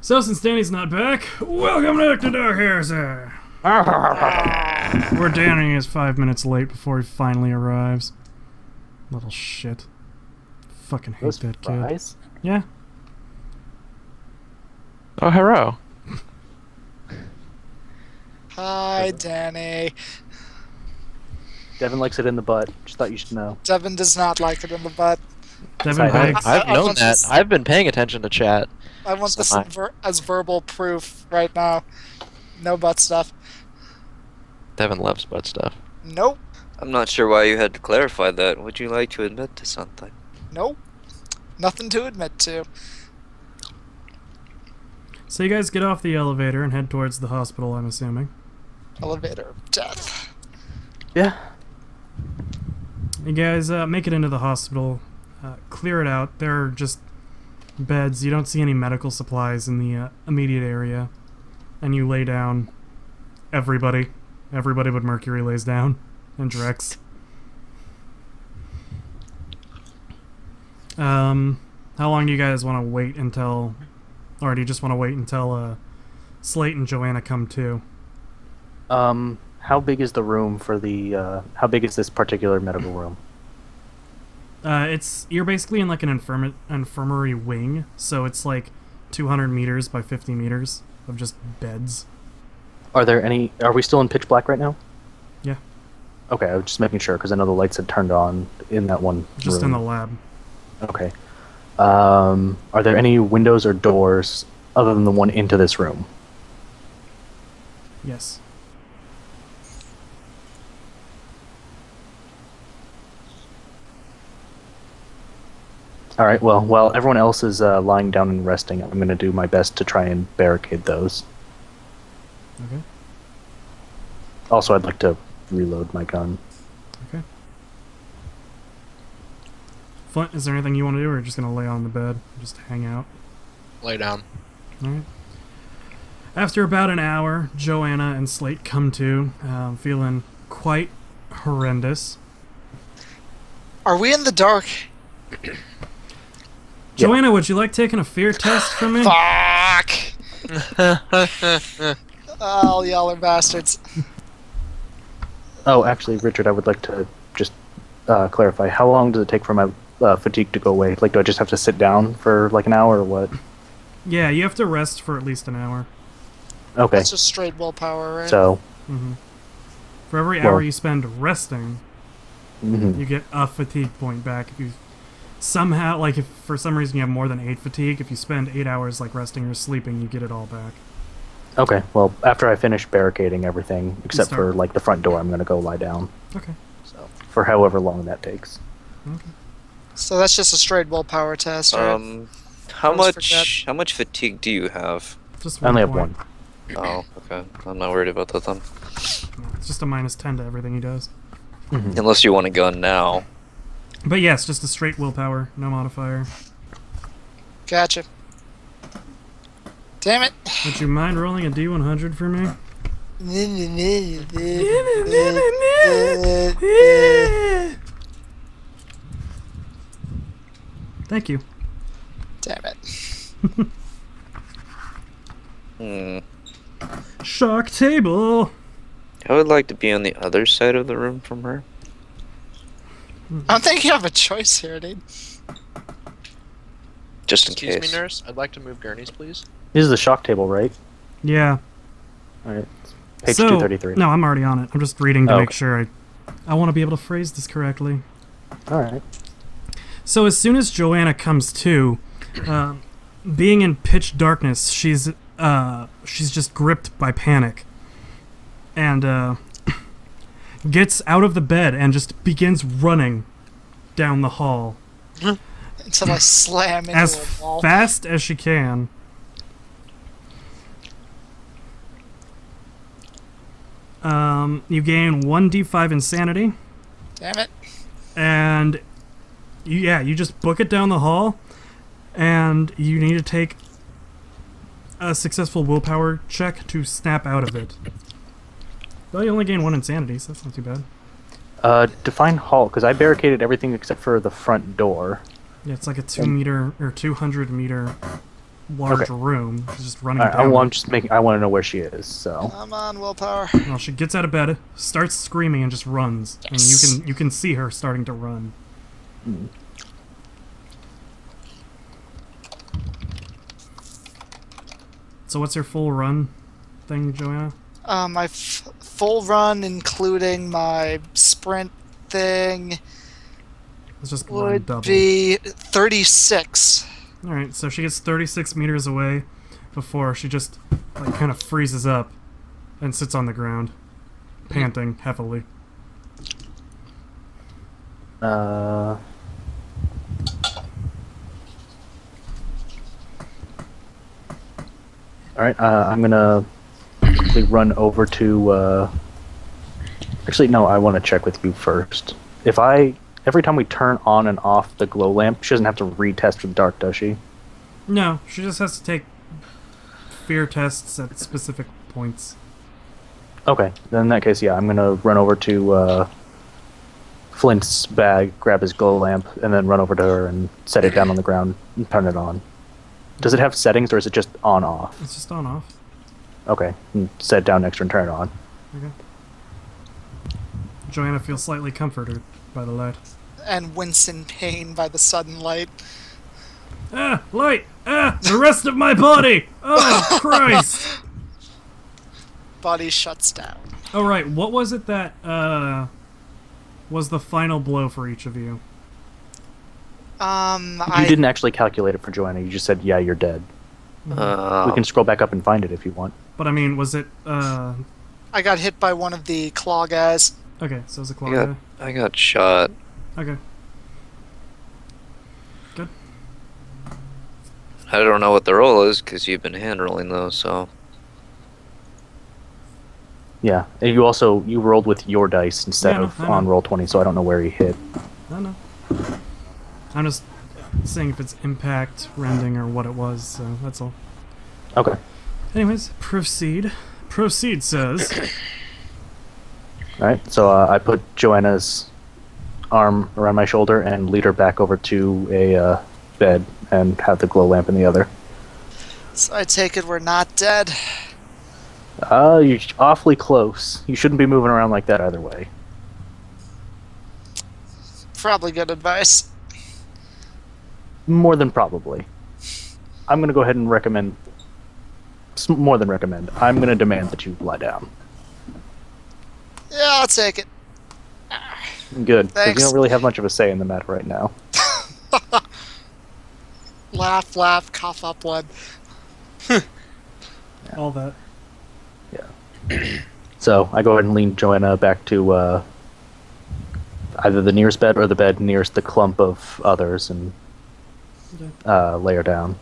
So since Danny's not back, welcome back to Dark Heresy! Where Danny is 5 minutes late before he finally arrives. Little shit. Fucking hate that kid. Yeah. Oh, hello. Hi, Danny. Devin likes it in the butt. Just thought you should know. Devin does not like it in the butt. Devin begs. I've I known want that. this- I've been paying attention to chat. I want So this hi. as verbal proof right now. No butt stuff. Devin loves butt stuff. Nope. I'm not sure why you had to clarify that. Would you like to admit to something? Nope. Nothing to admit to. So you guys get off the elevator and head towards the hospital, I'm assuming. Elevator of death. Yeah. You guys make it into the hospital, clear it out. There are just beds. You don't see any medical supplies in the immediate area. And you lay down. Everybody but Mercury lays down. And Drex. How long do you guys want to wait until... Or do you just want to wait until Slate and Joanna come too? How big is the room for the, how big is this particular medical room? You're basically in like an infirmary wing, so it's like 200 meters by 50 meters of just beds. Are we still in pitch black right now? Yeah. Okay, I was just making sure, because I know the lights had turned on in that one Just room. in the lab. Okay. Are there any windows or doors other than the one into this room? Yes. Alright, well, while everyone else is lying down and resting, I'm going to do my best to try and barricade those. Okay. Also, I'd like to reload my gun. Okay. Flint, is there anything you want to do, or are you just going to lay on the bed and just hang out? Lay down. Alright. After about an hour, Joanna and Slate come to, feeling quite horrendous. Are we in the dark? Joanna, would you like taking a fear test from me? Fuck! Oh, y'all are bastards. Oh, actually, Richard, I would like to just clarify. How long does it take for my fatigue to go away? Like, do I just have to sit down for like an hour or what? Yeah, you have to rest for at least an hour. Okay, That's just straight willpower, right? so... For every Well- hour you spend resting, mhm. you get a fatigue point back. If you somehow, like if for some reason you have more than 8 fatigue, if you spend 8 hours like resting or sleeping, you get it all back. Okay, well, after I finish barricading everything, except start. for like the front door, I'm gonna go lie down. Okay. So, for however long that takes. Okay. So that's just a straight willpower test, right? How Always much fatigue do you have? Just I only have point. one. Oh, okay. I'm not worried about that then. Yeah, it's just a -10 to everything he does. Mhm. Unless you want a gun now. But yes, just a straight willpower, no modifier. Gotcha. Damn it. Would you mind rolling a D100 for me? Thank you. Damn it. Hmm. Shark table. I would like to be on the other side of the room from her. I don't think you have a choice here, dude. Just in Excuse case. me, nurse. I'd like to move gurneys, please. This is the shock table, right? Yeah. Alright. Page So, 233. no, I'm already on it. I'm just reading to Oh, make okay. sure I want to be able to phrase this correctly. Alright. So as soon as Joanna comes to, being in pitch darkness, she's just gripped by panic, and gets out of the bed and just begins running down the hall Until I slam into as a wall. fast as she can. You gain 1d5 insanity, Damn it. and you just book it down the hall, and you need to take a successful willpower check to snap out of it. Well, you only gain 1 insanity, so that's not too bad. Define hall, because I barricaded everything except for the front door. Yeah, it's like a 2 meter or 200 meter large Okay. room. She's just running All right, down. I'm just making. I want to know where she is. So Come on, willpower. Well, she gets out of bed, starts screaming, and just runs. Yes. And you can see her starting to run. So what's your full run thing, Joanna? My full run, including my sprint thing, Let's just run would double. be 36. Alright, so she gets 36 meters away before she just like kind of freezes up and sits on the ground, panting heavily. All right, I'm gonna quickly run over to. Actually, no, I want to check with you first. If every time we turn on and off the glow lamp, she doesn't have to retest for the dark, does she? No, she just has to take fear tests at specific points. Okay, then in that case, yeah, I'm gonna run over to Flint's bag, grab his glow lamp, and then run over to her and set it down on the ground and turn it on. Does it have settings, or is it just on-off? It's just on off. Okay, and set it down next to her and turn it on. Okay. Joanna feels slightly comforted by the light. And wince in pain by the sudden light. Ah, light! Ah, the rest of my body! Oh, Christ! Body shuts down. Oh, right, what was it that, was the final blow for each of you? You didn't actually calculate it for Joanna, you just said, yeah, you're dead. We can scroll back up and find it if you want. But I mean, was it, I got hit by one of the claw guys. okay, so it was a claw I got, guy. I got shot. Okay. Good. I don't know what the roll is because you've been hand rolling those, so. Yeah, and you rolled with your dice instead Yeah, of I know. on roll 20, so I don't know where he hit. I don't know. I'm just saying if it's impact, rending, or what it was, so that's all. Okay. Anyways, proceed. Proceed says... Alright, so I put Joanna's arm around my shoulder and lead her back over to a bed and have the glow lamp in the other. So I take it we're not dead. You're awfully close. You shouldn't be moving around like that either way. Probably good advice. More than probably. I'm going to go ahead and recommend... More than recommend. I'm going to demand that you lie down. Yeah, I'll take it. Good, because Thanks. you don't really have much of a say in the matter right now. Laugh, laugh, cough up blood. all that. So I go ahead and lean Joanna back to either the nearest bed or the bed nearest the clump of others and Okay. lay her down.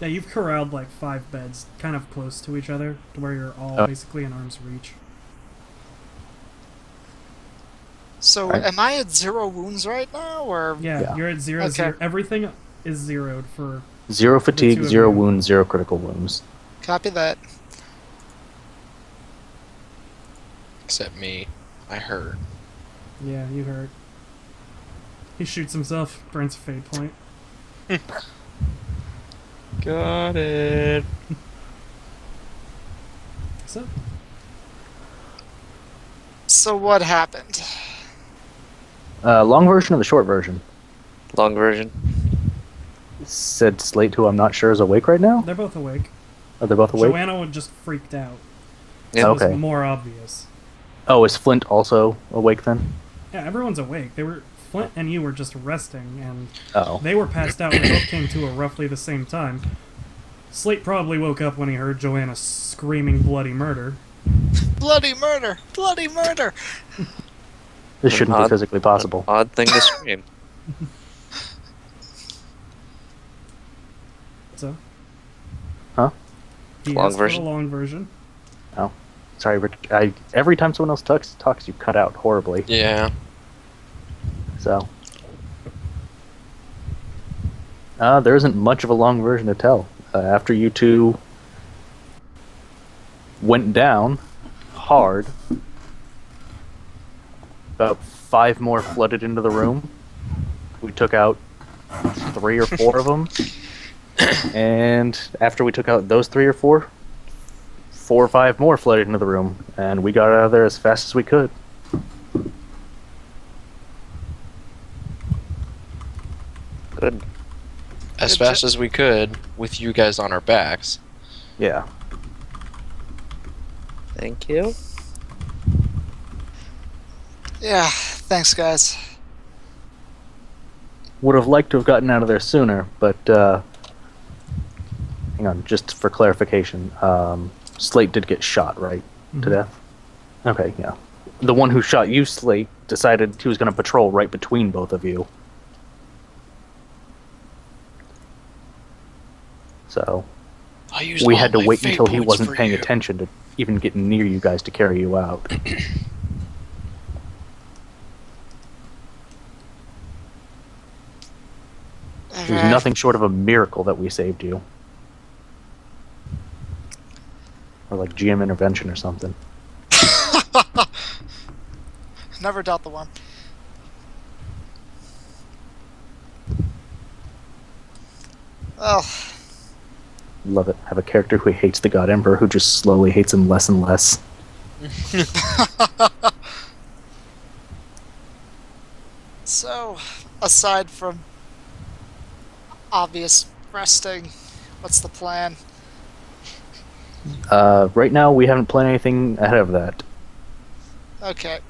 Yeah, you've corralled like 5 beds kind of close to each other to where you're all Oh. basically in arm's reach. So Right. am I at 0 wounds right now, or Yeah, Yeah. you're at 0, Okay. 0. Everything is zeroed for... 0 fatigue, two of 0 you. wounds, 0 critical wounds. copy that? Except me. I hurt. Yeah, you heard. He shoots himself, burns a fade point. Got it. So, So what happened? Long version or the short version? Long version. Said Slate, who I'm not sure is awake right now. they're both awake. Are they both awake? Joanna would just freaked out. Yeah. So it Okay. was more obvious. Oh, is Flint also awake then? Yeah, everyone's awake. Flint and you were just resting, and Oh. they were passed out and both came to at roughly the same time. Slate probably woke up when he heard Joanna screaming bloody murder. Bloody murder! Bloody murder! This shouldn't be Odd- physically possible. Odd thing to scream. So. Huh? He Long asked for the version? long version. Sorry, Rich. Every time someone else talks, you cut out horribly. Yeah. So. There isn't much of a long version to tell. After you two went down hard, about 5 more flooded into the room. We took out 3 or 4 of them. And after we took out those 3 or 4, 4 or 5 more flooded into the room, and we got out of there as fast as we could. Good. As Good fast as we could, with you guys on our backs. Yeah. Thank you. Yeah, thanks, guys. Would have liked to have gotten out of there sooner, but hang on, just for clarification, Slate did get shot, right, to death? Okay, yeah. The one who shot you, Slate, decided he was going to patrol right between both of you. So I used we all had to my wait fate until he points wasn't for paying you. attention to even getting near you guys to carry you out. It was nothing short of a miracle that we saved you. Or like GM intervention or something. Never doubt the one. Well, Love it. Have a character who hates the God Emperor who just slowly hates him less and less. so, aside from obvious resting, what's the plan? Right now, we haven't planned anything ahead of that. Okay.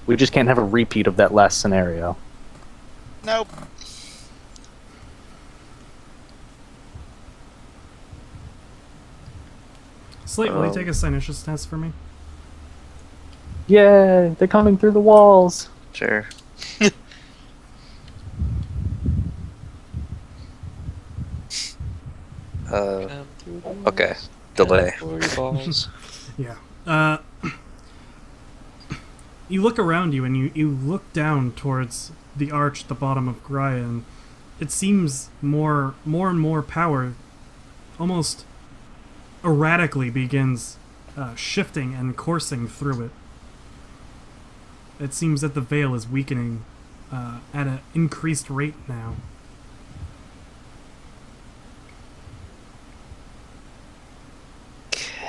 We just can't have a repeat of that last scenario. Nope. Slate, will you take a Sinitius test for me? Yay! They're coming through the walls! Sure. Okay. Delay. Balls. Yeah. You look around you and you look down towards the arch at the bottom of Graia, and it seems more and more power almost erratically begins shifting and coursing through it. It seems that the veil is weakening at an increased rate now.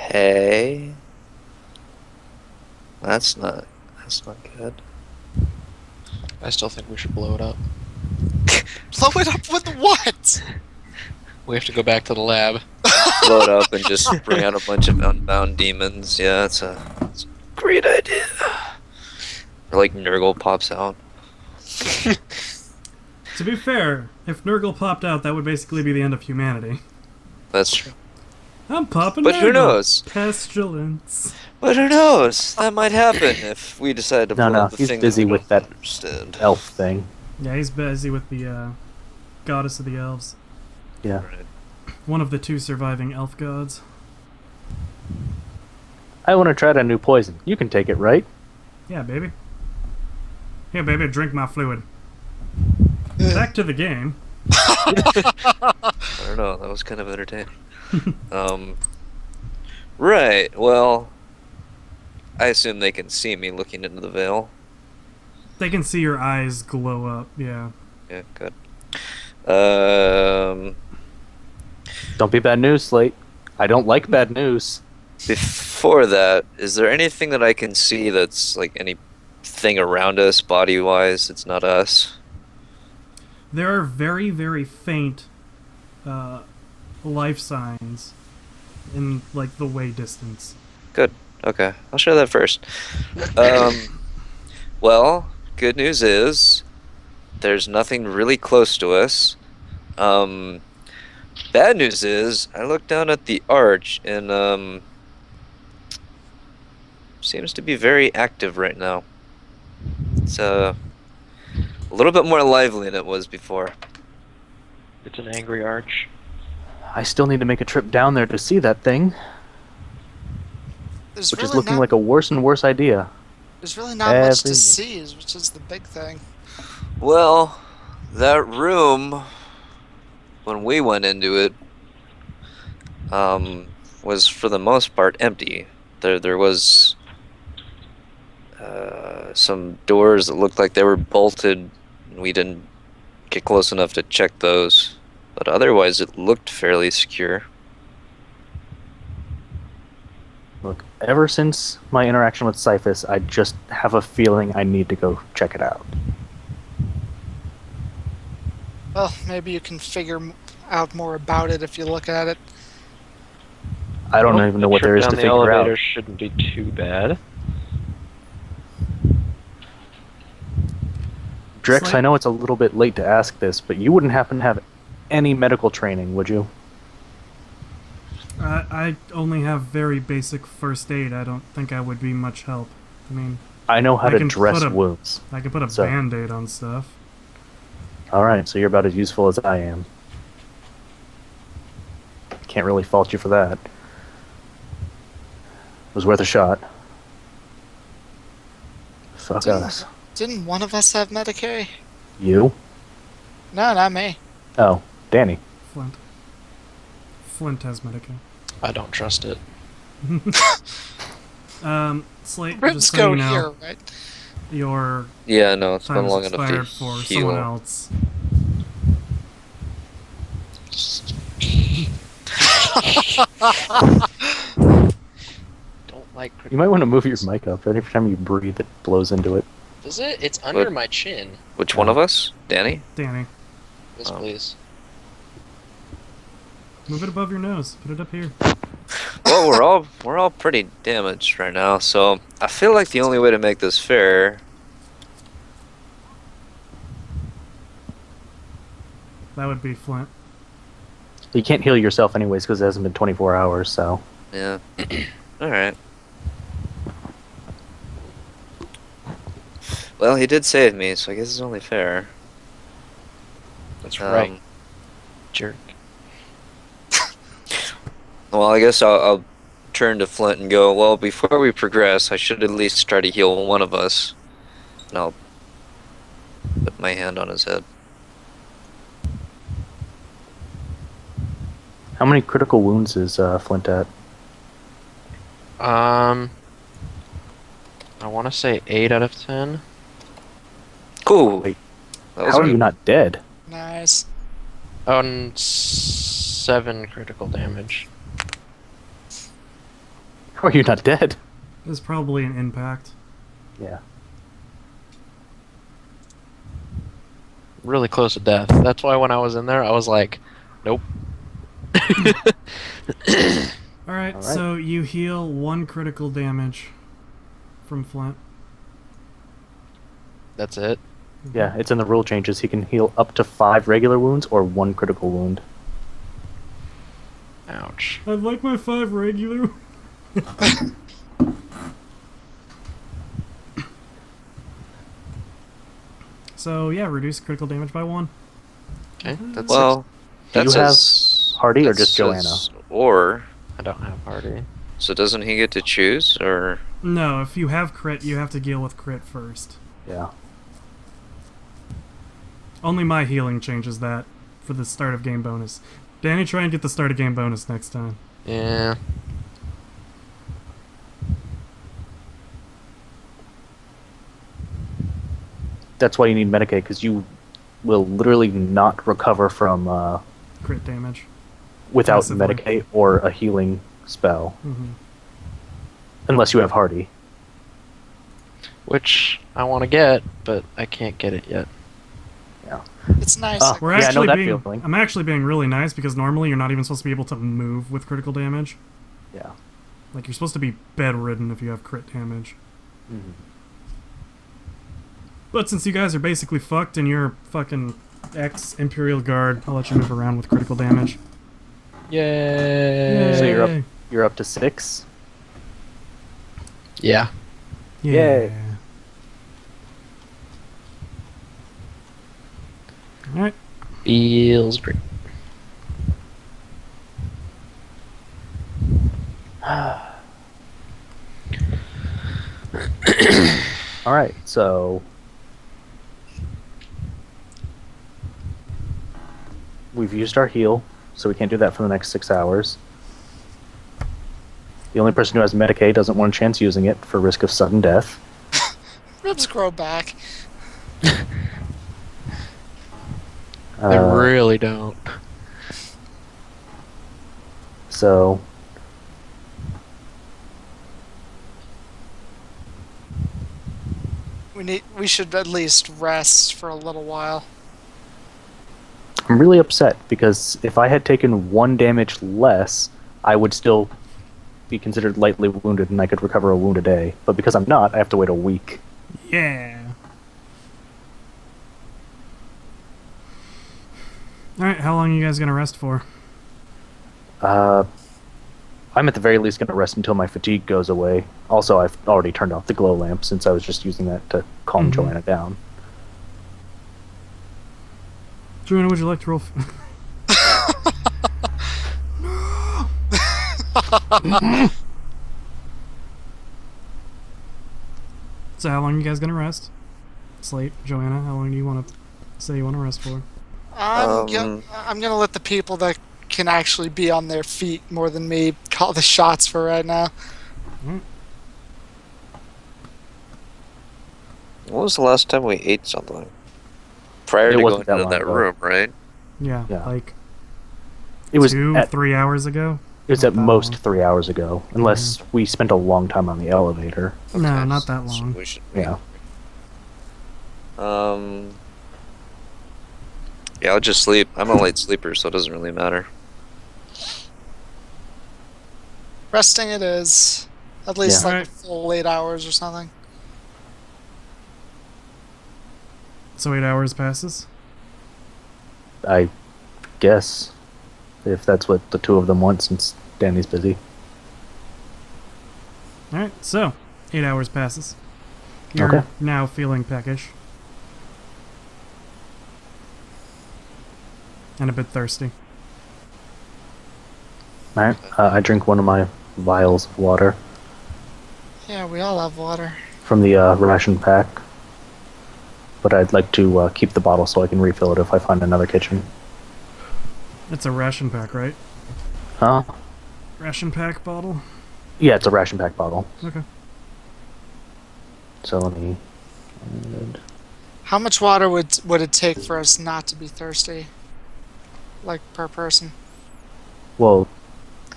Okay. That's not good. I still think we should blow it up. Blow it up with what? We have to go back to the lab. Blow it up and just bring out a bunch of unbound demons. Yeah, it's a great idea. Or like Nurgle pops out. To be fair, if Nurgle popped out, that would basically be the end of humanity. That's true. I'm popping But who Nurgle. knows? Pestilence. But who knows? That might happen if we decide to blow No, up the he's thing busy that we with don't that understand. elf thing. Yeah, he's busy with the goddess of the elves. Yeah. One of the 2 surviving elf gods. I want to try a new poison. You can take it, right? Yeah, baby. Here, baby, drink my fluid. Back to the game. I don't know. That was kind of entertaining. Right. Well, I assume they can see me looking into the veil. They can see your eyes glow up, yeah. Yeah, good. Don't be bad news, Slate. I don't like bad news. Before that, is there anything that I can see that's like anything around us, body-wise? It's not us. There are very, very faint life signs in, like, the way distance. Good. Okay, I'll show that first. Well, good news is there's nothing really close to us. Bad news is I looked down at the arch and seems to be very active right now. It's a little bit more lively than it was before. It's an angry arch. I still need to make a trip down there to see that thing, There's which really is looking not, like a worse and worse idea. There's really not much to every- see, which is the big thing. Well, that room, when we went into it, was for the most part empty. There was some doors that looked like they were bolted. We didn't get close enough to check those. But otherwise, it looked fairly secure. Look, ever since my interaction with Siphus, I just have a feeling I need to go check it out. Well, maybe you can figure out more about it if you look at it. I don't even know what there is to The figure elevator out. shouldn't be too bad. Drex, Slight- I know it's a little bit late to ask this, but you wouldn't happen to have any medical training, would you? I only have very basic first aid. I don't think I would be much help. I mean, I know how I to can dress put a- wounds. I can put a So- band-aid on stuff. Alright, so you're about as useful as I am. Can't really fault you for that. It was worth a shot. Fuck us. Didn't one of us have Medicaid? You? No, not me. Oh, Danny. Flint. Flint has Medicaid. I don't trust it. Slate, Ribs just so go you know, here, right? your Yeah, no, it's been time is long enough to expired for heal. someone else. Don't like You critical. might want to move your mic up. Every time you breathe, it blows into it. Does it? It's under But- my chin. Which one of us? Danny? Danny, Yes, Oh. please. move it above your nose. Put it up here. Well, we're all pretty damaged right now, so I feel like the only way to make this fair. That would be Flint. You can't heal yourself anyways because it hasn't been 24 hours, so... Yeah. All right. Well, he did save me, so I guess it's only fair. That's right. Jerk. Well, I guess I'll turn to Flint and go, well, before we progress, I should at least try to heal one of us. And I'll put my hand on his head. How many critical wounds is Flint at? I want to say 8 out of 10. Cool. Wait, That was How are good. you not dead? Nice. Oh, and 7 critical damage. How are you not dead? It was probably an impact. Yeah. Really close to death. That's why when I was in there, I was like, nope. Alright, Alright. so you heal 1 critical damage from Flint. That's it. Yeah, it's in the rule changes. He can heal up to 5 regular wounds or 1 critical wound. Ouch. I'd like my 5 regular. So, yeah, reduce critical damage by 1. Okay, that's Well, Do you that have says- Hardy or that just Joanna? says Or, I don't have party. so doesn't he get to choose, or... No, if you have crit, you have to deal with crit first. Yeah. Only my healing changes that for the start of game bonus. Danny, try and get the start of game bonus next time. Yeah. That's why you need Medicaid, because you will literally not recover from Crit damage. without Passively. Medicaid or a healing spell. Hmm. Unless you have Hardy. Which I want to get, but I can't get it yet. It's nice. Ah. We're Yeah, I know actually that being. feeling. I'm actually being really nice because normally you're not even supposed to be able to move with critical damage. Yeah. Like you're supposed to be bedridden if you have crit damage. Mhm. But since you guys are basically fucked and you're fucking ex-Imperial Guard, I'll let you move around with critical damage. Yay! So you're up- Yay. You're up to 6. Yeah. Yeah. Yay. Alright. Feels great. Alright, so... We've used our heal, so we can't do that for the next 6 hours. The only person who has Medicaid doesn't want a chance using it for risk of sudden death. Ribs grow back. They really don't. So We should at least rest for a little while. I'm really upset because if I had taken 1 damage less, I would still be considered lightly wounded and I could recover a wound a day. But because I'm not, I have to wait a week. Yeah. Alright, how long are you guys gonna rest for? I'm at the very least going to rest until my fatigue goes away. Also, I've already turned off the glow lamp since I was just using that to calm Joanna down. Joanna, would you like to roll? So how long are you guys gonna rest? It's late. Joanna, how long do you want to say you want to rest for? I'm gonna let the people that can actually be on their feet more than me call the shots for right now. When was the last time we ate something? Prior It to going wasn't that into long that ago. room, right? Yeah, Yeah. like It was 3 hours ago. it was Not at that most long. 3 hours ago, unless we spent a long time on the elevator. No, Okay, not that so long. we should Yeah. Yeah, I'll just sleep. I'm a light sleeper, so it doesn't really matter. Resting it is. At least Yeah. like Alright. a full 8 hours or something. So 8 hours passes. I guess. If that's what the two of them want, since Danny's busy. All right, so 8 hours passes. You're Okay. now feeling peckish and a bit thirsty. Alright, I drink one of my vials of water Yeah, we all have water. from the ration pack. But I'd like to keep the bottle so I can refill it if I find another kitchen. It's a ration pack, right? Huh? Ration pack bottle. Yeah, it's a ration pack bottle. Okay. So let me... How much water would it take for us not to be thirsty? Like per person? Well,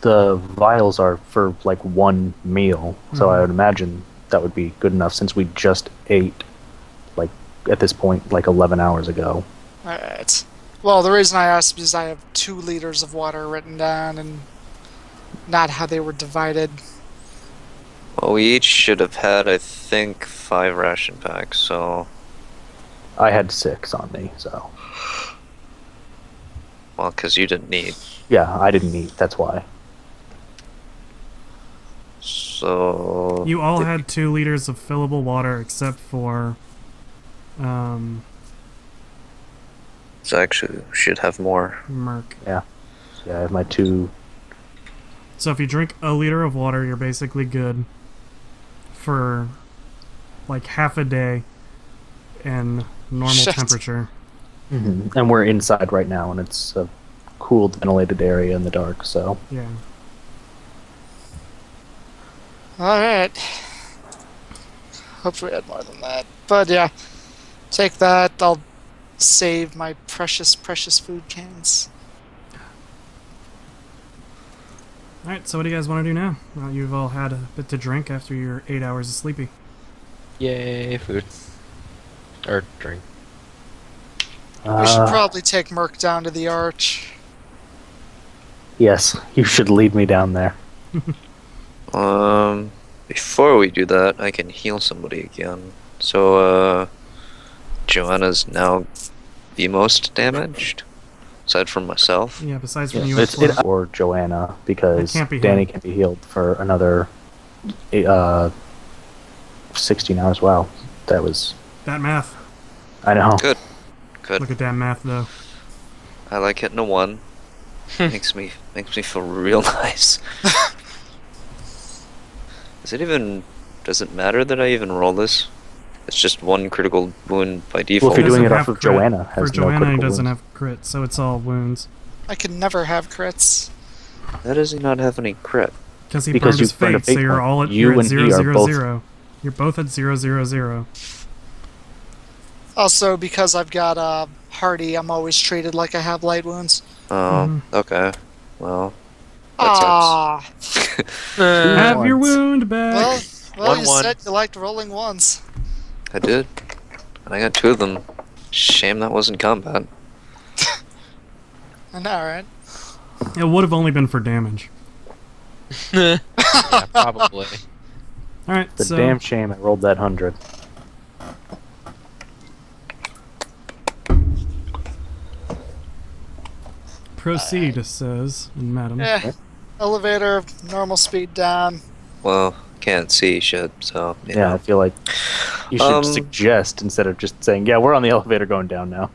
the vials are for like 1 meal, so I would imagine that would be good enough since we just ate, like, at this point, like 11 hours ago. Alright. Well, the reason I asked is I have 2 liters of water written down and not how they were divided. Well, we each should have had, I think, 5 ration packs, so... I had 6 on me, so... Well, because you didn't need. Yeah, I didn't eat, that's why. So... You all had 2 liters of fillable water except for So actually, we should have more. Merc. Yeah, I have my 2... So if you drink a liter of water, you're basically good for like half a day in normal Shit. temperature. And we're inside right now, and it's a cooled, ventilated area in the dark, so... Yeah. Alright. Hopefully we had more than that. But yeah, take that. I'll save my precious, precious food cans. Alright, so what do you guys want to do now? Well, you've all had a bit to drink after your 8 hours of sleepy. Yay, food. Or drink. We should probably take Merc down to the arch. Yes, you should lead me down there. Before we do that, I can heal somebody again. So, Joanna's now the most damaged, aside from myself. Yeah, besides from you It's and it Flint. or Joanna, because It can't be Danny him. can be healed for another 16 hours. Wow, that was... That math. I know. Good. Good. Look at that math, though. I like hitting a 1. makes me feel real nice. Does it matter that I even roll this? It's just 1 critical wound by Well, default. if you're doing Doesn't it have off of crit. Joanna, For has no Joanna, he critical doesn't wounds. have crit, so it's all wounds. I can never have crits. How does he not have any crit? Because he Because burned you his burned a fate, so fate you're point. all at, You you're at and he 0, are 0, both- 0. You're both at 0, 0, 0. Also, because I've got Hardy, I'm always treated like I have light wounds. Oh, okay. Well, Ah. Have your Once. wound back. Well, you 1-1. said you liked rolling ones. I did. And I got 2 of them. Shame that wasn't combat. I know, right? It would have only been for damage. Yeah, probably. All right, It's a so damn shame I rolled that 100. proceed, it says, and madam. Yeah. Elevator, normal speed down. Well, can't see shit, so you Yeah, I know. feel like you should Um, suggest instead of just saying, yeah, we're on the elevator going down now.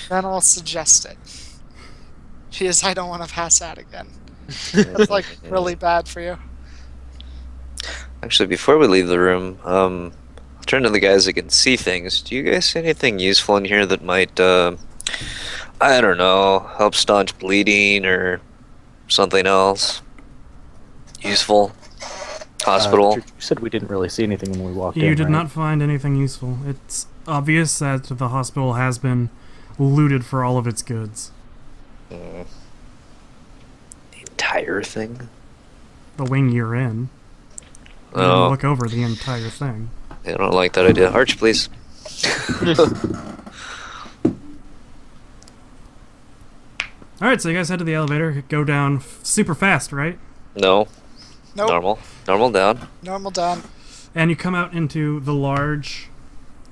Then I'll suggest it. Because I don't want to pass out again. That's like really bad for you. Actually, before we leave the room, I'll turn to the guys that can see things. Do you guys see anything useful in here that might, I don't know, help staunch bleeding or something else? Useful? Hospital? You said we didn't really see anything when we walked in. You did right? not find anything useful. It's obvious that the hospital has been looted for all of its goods. The entire thing? The wing you're in. You didn't Oh, look over the entire thing. I don't like that idea. Arch, please. Alright, so you guys head to the elevator, go down super fast, right? No. Nope. Normal. Normal down. Normal down. And you come out into the large,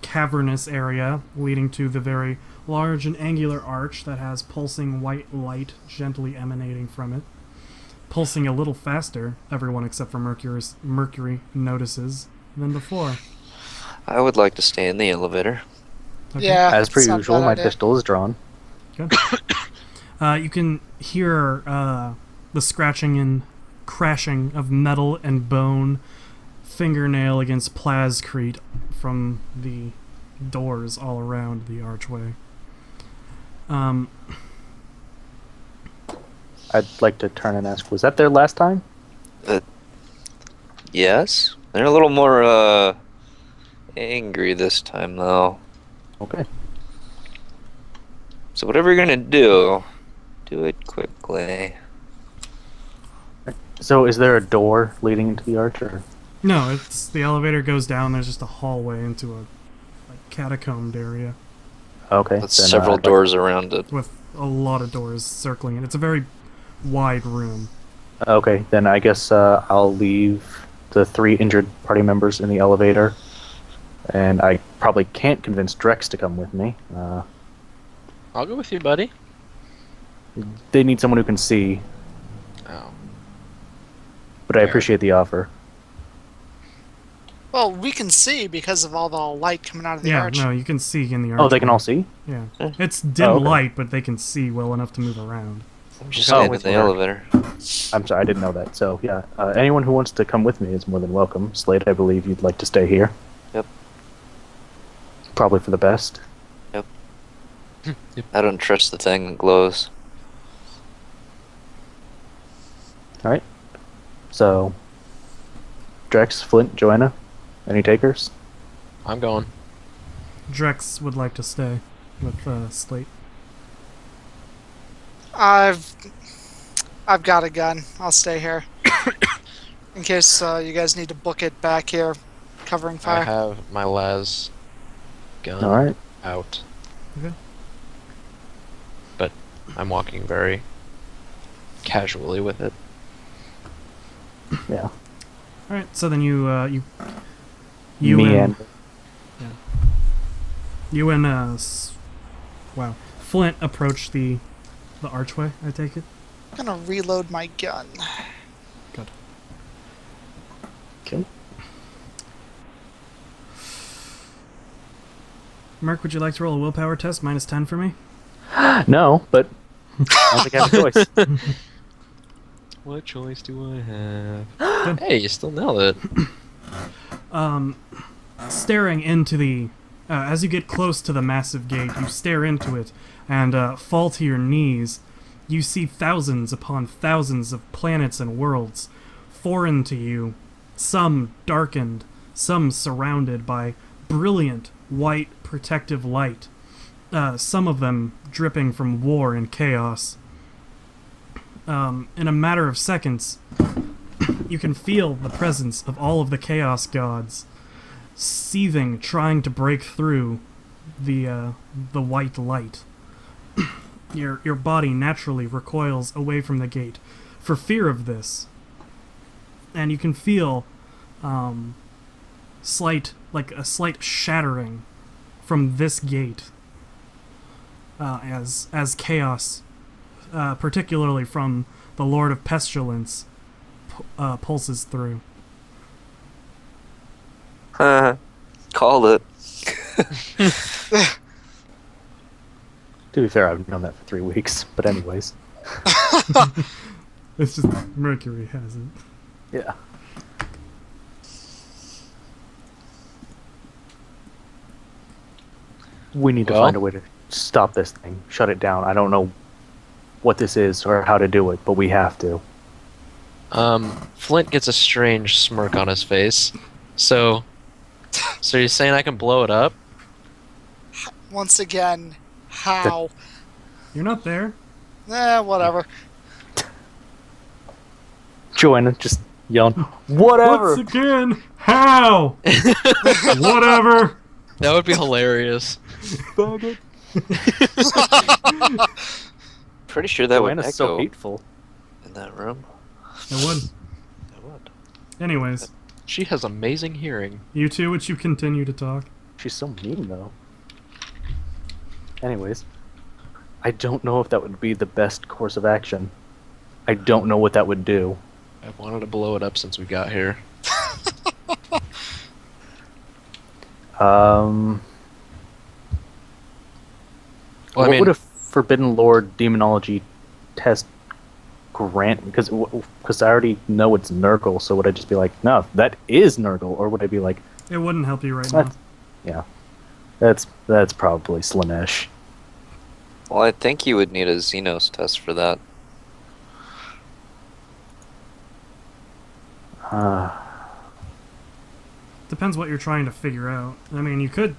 cavernous area leading to the very large and angular arch that has pulsing white light gently emanating from it. Pulsing a little faster, everyone except for Mercury notices, than before. I would like to stay in the elevator. Okay. Yeah. As per it's not a usual, bad my idea. pistol is drawn. You can hear the scratching and crashing of metal and bone, fingernail against plascrete from the doors all around the archway. I'd like to turn and ask, was that there last time? Yes? They're a little more, angry this time, though. Okay. So whatever you're gonna do, do it quickly. So is there a door leading into the arch? Or? No, it's the elevator goes down. There's just a hallway into a catacombed area Okay. With then, several I'd like- doors around it. with a lot of doors circling it. It's a very wide room. Okay, then I guess I'll leave the 3 injured party members in the elevator. And I probably can't convince Drex to come with me. I'll go with you, buddy. They need someone who can see, Oh. but I Fair. appreciate the offer. Well, we can see because of all the light coming out of the Yeah, arch. no, you can see in the arch. Oh, they can all see? Yeah, Eh. it's dim Oh, okay. light, but they can see well enough to move around. I'm just Oh, staying in with the her. elevator. I'm sorry, I didn't know that. So, yeah, anyone who wants to come with me is more than welcome. Slade, I believe you'd like to stay here. Yep. Probably for the best. I don't trust the thing that glows. Alright. So, Drex, Flint, Joanna, any takers? I'm going. Drex would like to stay with Slate. I've got a gun. I'll stay here. In case you guys need to book it back here, covering I fire. have my las gun Alright. out. Okay. But I'm walking very casually with it. Yeah. All right, so then you Me and... wow, Flint approach the archway. I take it. I'm gonna reload my gun. Good. Okay. Merc, would you like to roll a willpower test -10 for me? No, but I don't think I have a choice. What choice do I have? Hey, you still nailed it. Staring into the as you get close to the massive gate, you stare into it and fall to your knees. You see thousands upon thousands of planets and worlds, foreign to you, some darkened, some surrounded by brilliant white protective light, some of them dripping from war and chaos, in a matter of seconds, you can feel the presence of all of the Chaos Gods seething, trying to break through the white light. Your body naturally recoils away from the gate for fear of this, and you can feel a slight shattering from this gate as chaos, particularly from the Lord of Pestilence, pulses through. Called it. To be fair, I've known that for 3 weeks. But anyways, It's just Mercury has it. yeah. We need to Well- find a way to stop this thing, shut it down. I don't know what this is or how to do it, but we have to. Flint gets a strange smirk on his face. So you're saying I can blow it up? Once again, how? You're not there. Whatever. Joanna just yelling, "Whatever!" Once again, how? Whatever. That would be hilarious. Pretty sure that would Joanna's echo so hateful. in that room. It would. It would. Anyways, She has amazing hearing. you two, would you continue to talk? She's so mean, though. Anyways, I don't know if that would be the best course of action. I don't know what that would do. I've wanted to blow it up since we got here. What Well, I mean, would a Forbidden Lord demonology test grant? Because I already know it's Nurgle, so would I just be like, no, that is Nurgle? Or would I be like, It wouldn't help you right now. that's, yeah, that's probably Slanesh. Well, I think you would need a Xenos test for that. Depends what you're trying to figure out. I mean, you could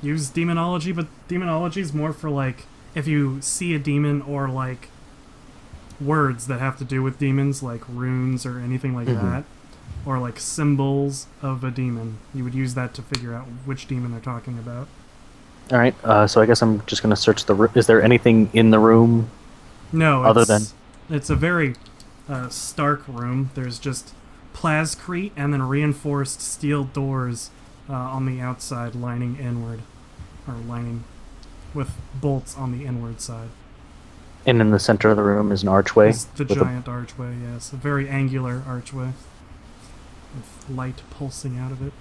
use demonology, but demonology is more for like if you see a demon or like words that have to do with demons, like runes or anything like that, or like symbols of a demon. You would use that to figure out which demon they're talking about. All right, so I guess I'm just gonna search the room. Is there anything in the room? No, Other it's a very stark room. There's just plascrete and then reinforced steel doors on the outside lining inward, or lining with bolts on the inward side. And in the center of the room is an archway. It's the with giant archway, yes, a very angular archway with light pulsing out of it.